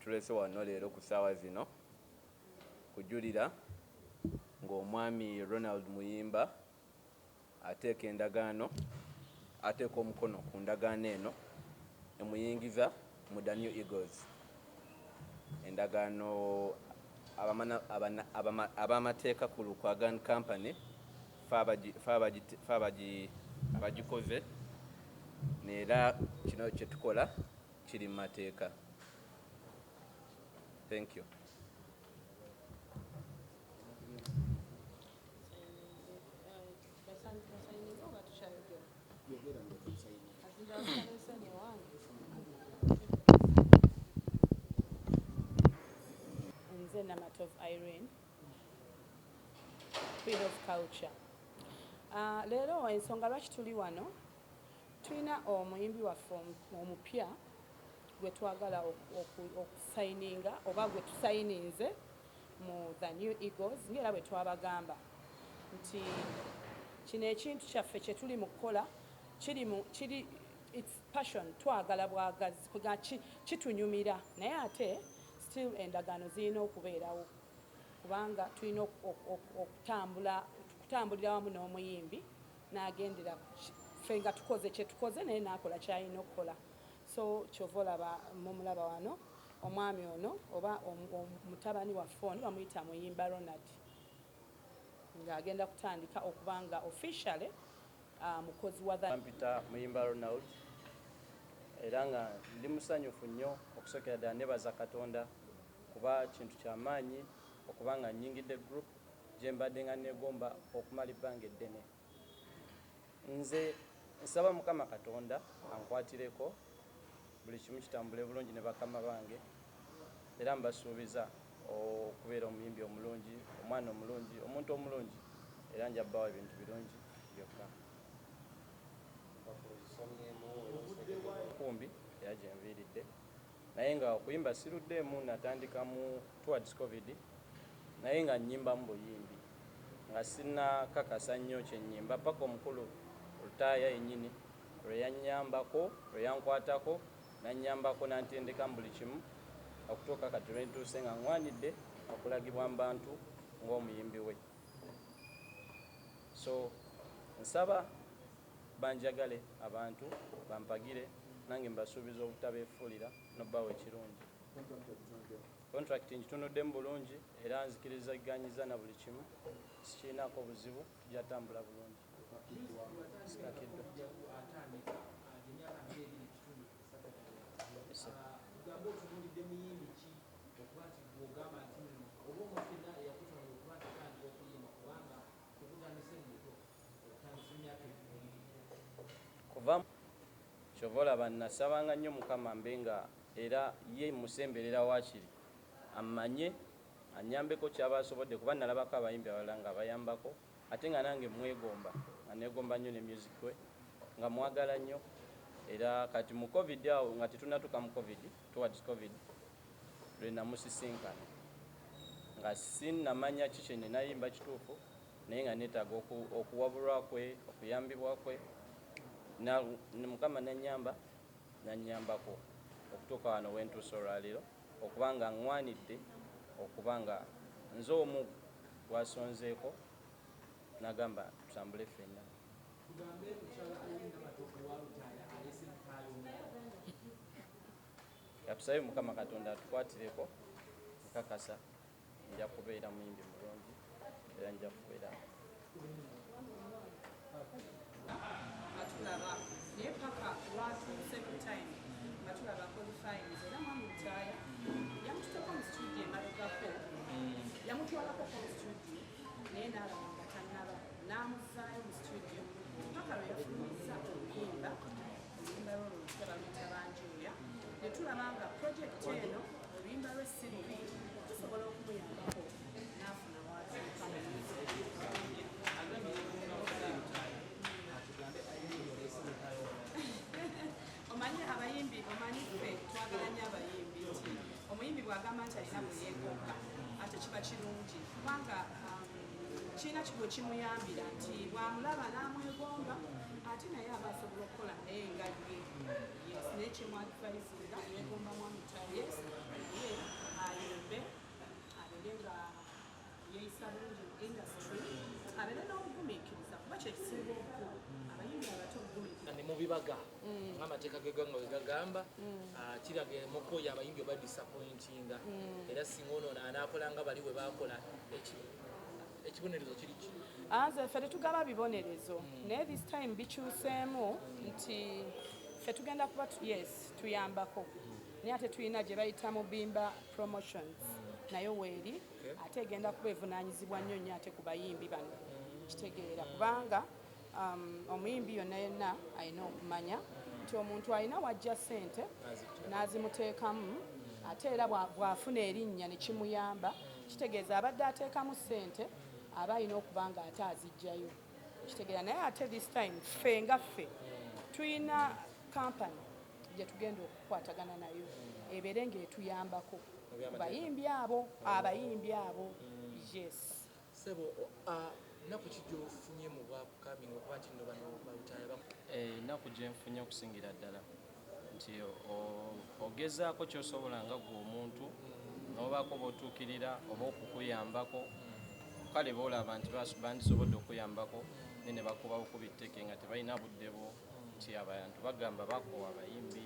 tulese wano leero ku ssaawa zino kujulira ng'omwami Ronald Muyimbwa ateeka endagaano ateeka omukono ku ndagaano eno emuyingiza mu The New Eagles. Endagaano abamateeka ku Lukwagan Company abagikoze neera kino kye tukola kiri mu mateeka. Thank you. Nze Namatovu Irene, Queen of Culture. Leero ensonga lwaki tuli wano, tulina omuyimbi waffe omupya gwe twagala okusayininga oba gwe tusayininze mu The New Eagles ng'era bwe twabagamba nti kino ekintu kyaffe kye tuli mu kukola kiri its passion, twagala bwagazi kitunyumira naye ate still endagaano zirina okubeerawo kubanga tulina okutambulira wamu n'omuyimbi n'agendera ffe nga tukoze kye tukoze naye n'akola ky'alina okukola. So kyova olaba mumulaba wano omwami ono oba mutabani waffe ono bamuyita Muyimbwa Ronald ng'agenda kutandika okuba nga officially mukozi wa Mpita Muyimbwa Ronald era nga ndi musanyufu nnyo okusookera ddala nebaza Katonda kuba kintu ky'amaanyi okuba nga nnyingidde group gye mbadde nga neegomba okumala ebbanga eddene. Nze nsaba Mukama Katonda ankwatireko buli kimu kitambule bulungi ne bakama bange era mbasuubiza okubeera omuyimbi omulungi, omwana omulungi, omuntu omulungi era nja bbawa ebintu birungi byokka. Kumbi era gye nviiridde naye nga okuyimba siruddeemu, natandika mu towards COVID naye nga nnyimbamu buyimbi nga sinnakakasa nnyo kye nnyimba paka omukulu Lutaaya yennyini lwe yannyambako lwe yankwatako nannyambako nantendeka mu buli kimu okutuuka kati lwe ntuuse nga nwanidde okulagibwa mu bantu ng'omuyimbi we. So nsaba banjagale abantu bampagire nange mbasuubiza obutabeefuulira n'obbawo ekirungi. Contract ngitunuddemu bulungi era nzikirizaganyiza na buli kimu sikirinako buzibu, tujatambula bulungi. Sikakiddwa. Kuva kyova olaba nasabanga nnyo Mukama mbe nga era ye musemberera waakiri amanye anyambeko kyaba asobodde kuba nalabako abayimbi abalala nga bayambako ate nga nange mwegomba nga neegomba nnyo ne music we nga mwagala nnyo era kati mu COVID awo nga tetunatuuka mu COVID towards COVID lwe namusisinkana nga sinnamanya ki kye nayimba kituufu naye nga neetaaga okuwabulwa kwe okuyambibwa kwe Mukama nannyambako okutuuka wano wentuuse olwaleero okuba nga ŋŋwanidde okuba nga nze omu gwasonzeeko nagamba tutambule ffenna. Yatusabe Mukama Katonda atukwatireko nkakasa nja kubeera muyimbi mulungi era nja kubeera tulaba naye paka lwatuuse ku time nga tulaba qualifiings era mwami Lutaaya yamututako mu studio emabegako yamutwalako mu studio naye n'alaba nga tannaba n'amuzaayo mu studio paka lwe yafulumiza okuyimba oluyimba lwe oluyitira baluyita Banjuya ne tulaba nga project eno oluyimba lwe si lubi tusobola okumuyambako n'afuna watuuka mu omanyi abayimbi omanyi ffe twagalanya abayimbi nti omuyimbi bw'agamba nti alina bwe yeegomba ate kiba kirungi kubanga kirina kigo kimuyambira nti bw'amulaba n'amwegomba ate naye aba asobola okukola naye nga ye yes naye kyemwadvisinga yeegomba mwami Lutaaya yes kiraga ng'amateeka g'eggwanga bwe gagamba kiraga emukooyo abayimbi oba disappointinga era singa ono anaakola nga bali bwe baakola ekibonerezo kiri ki? Nze ffe tetugaba bibonerezo naye this time bikyuseemu nti ffe tugenda kuba yes tuyambako naye ate tulina gye bayita Mubimba promotions nayo weeri ate egenda kuba evunaanyizibwa nnyo nnyo ate ku bayimbi bano kitegeera kubanga omuyimbi yonna yonna alina okumanya nti omuntu alina wajja ssente n'azimuteekamu ate era bw'afuna erinnya ne kimuyamba kitegeeza abadde ateekamu ssente aba alina okuba nga ate azijjayo kitegeera naye ate this time ffe nga ffe tulina kampani gye tugenda okukwatagana nayo ebeere ng'etuyambako abayimbi abo yes. Sebo naku ki gy'ofunye mu bakaminga okuba nti nno bano balutaya naku gye nfunye okusingira ddala nti ogezaako ky'osobola nga gwe omuntu n'obaako b'otuukirira oba okukuyambako kale boolaba nti bandisobodde okuyambako ne bakubawo ku bitteke nga tebalina budde bwo nti abantu bagamba bakoowa abayimbi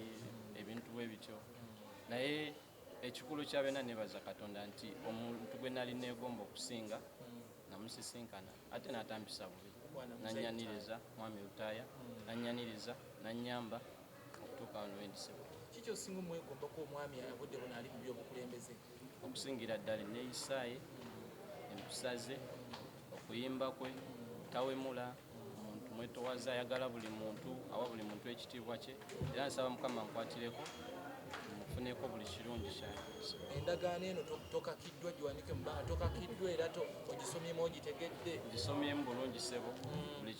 ebintu bwe bityo naye ekikulu kyabeena nebaza Katonda nti omuntu gwe nali neegomba okusinga namusisinkana ate n'atampisa bubi nanyaniriza mwami Lutaaya nanyaniriza nanyamba okutuuka wano wendisebo. Kiki osinga omwegombako omwami abudde buno ali mu by'obukulembeze? Okusingira ddala enneeyisaaye empisa ze okuyimba kwe tawemula omuntu mwetowaza ayagala buli muntu awa buli muntu ekitiibwa kye era nsaba Mukama nkwatireko mufuneko buli kirungi kyali. Endagaano eno tokakiddwa giwanike mu bbanga tokakiddwa era ogisomyemu ogitegedde? Gisomyemu bulungi sebo buli